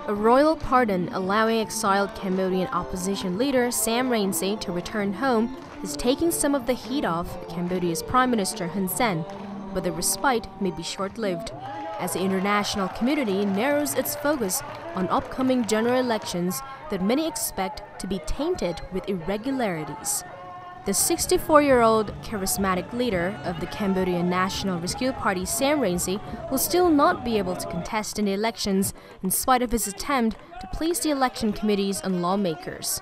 A royal pardon allowing exiled Cambodian opposition leader Sam Rainsy to return home is taking some of the heat off Cambodia's Prime Minister Hun Sen, but the respite may be short-lived, as the international community narrows its focus on upcoming general elections that many expect to be tainted with irregularities. The 64-year-old charismatic leader of the Cambodian National Rescue Party, Sam Rainsy, will still not be able to contest in the elections in spite of his attempt to please the election committees and lawmakers.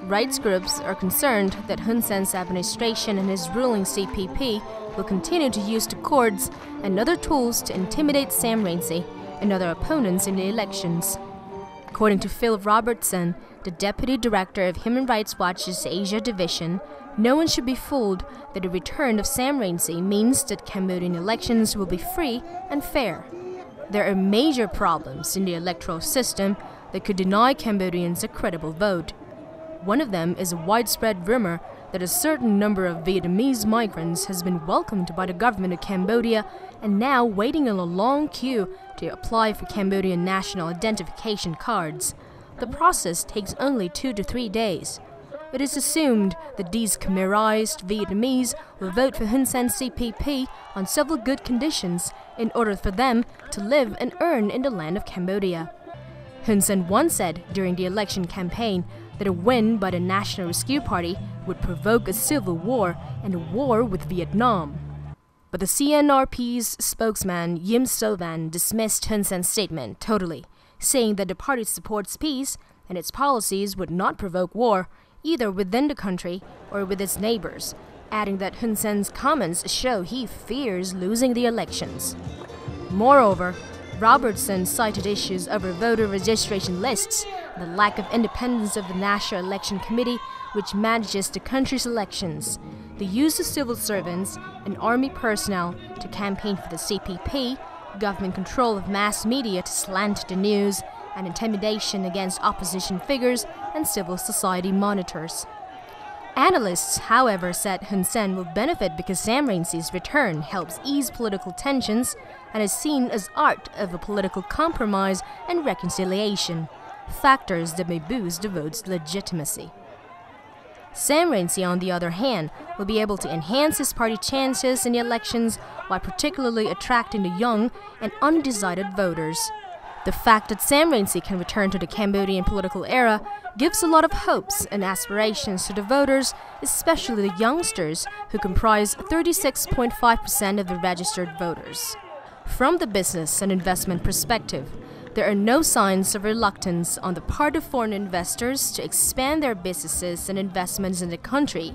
Rights groups are concerned that Hun Sen's administration and his ruling CPP will continue to use the courts and other tools to intimidate Sam Rainsy and other opponents in the elections. According to Phil Robertson, the Deputy Director of Human Rights Watch's Asia Division, no one should be fooled that the return of Sam Rainsy means that Cambodian elections will be free and fair. There are major problems in the electoral system that could deny Cambodians a credible vote. One of them is a widespread rumor that a certain number of Vietnamese migrants has been welcomed by the government of Cambodia and now waiting in a long queue to apply for Cambodian national identification cards. The process takes only 2 to 3 days. It is assumed that these Khmerized Vietnamese will vote for Hun Sen's CPP on several good conditions in order for them to live and earn in the land of Cambodia. Hun Sen once said during the election campaign that a win by the National Rescue Party would provoke a civil war and a war with Vietnam. But the CNRP's spokesman Yim Sovan dismissed Hun Sen's statement totally, saying that the party supports peace and its policies would not provoke war, either within the country or with its neighbors, adding that Hun Sen's comments show he fears losing the elections. Moreover, Robertson cited issues over voter registration lists, the lack of independence of the National Election Committee, which manages the country's elections, the use of civil servants and army personnel to campaign for the CPP, government control of mass media to slant the news, and intimidation against opposition figures and civil society monitors. Analysts, however, said Hun Sen will benefit because Sam Rainsy's return helps ease political tensions and is seen as art of a political compromise and reconciliation, factors that may boost the vote's legitimacy. Sam Rainsy, on the other hand, will be able to enhance his party chances in the elections while particularly attracting the young and undecided voters. The fact that Sam Rainsy can return to the Cambodian political era gives a lot of hopes and aspirations to the voters, especially the youngsters, who comprise 36.5% of the registered voters. From the business and investment perspective, there are no signs of reluctance on the part of foreign investors to expand their businesses and investments in the country.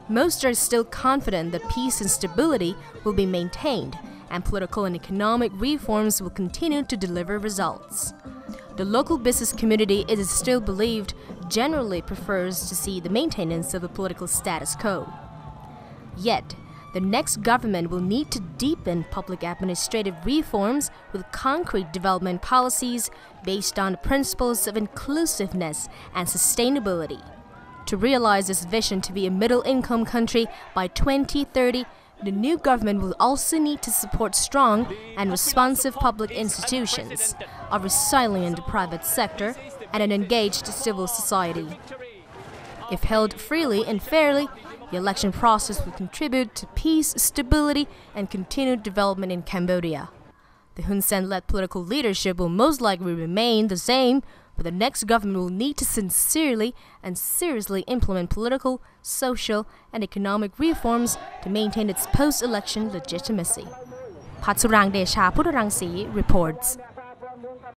Most are still confident that peace and stability will be maintained, and political and economic reforms will continue to deliver results. The local business community, it is still believed, generally prefers to see the maintenance of the political status quo. Yet, the next government will need to deepen public administrative reforms with concrete development policies based on the principles of inclusiveness and sustainability. To realize this vision to be a middle-income country by 2030, the new government will also need to support strong and responsive public institutions, a resilient private sector, and an engaged civil society. If held freely and fairly, the election process will contribute to peace, stability, and continued development in Cambodia. The Hun Sen-led political leadership will most likely remain the same, but the next government will need to sincerely and seriously implement political, social, and economic reforms to maintain its post-election legitimacy. Patsurang Desha Puttarangsi reports.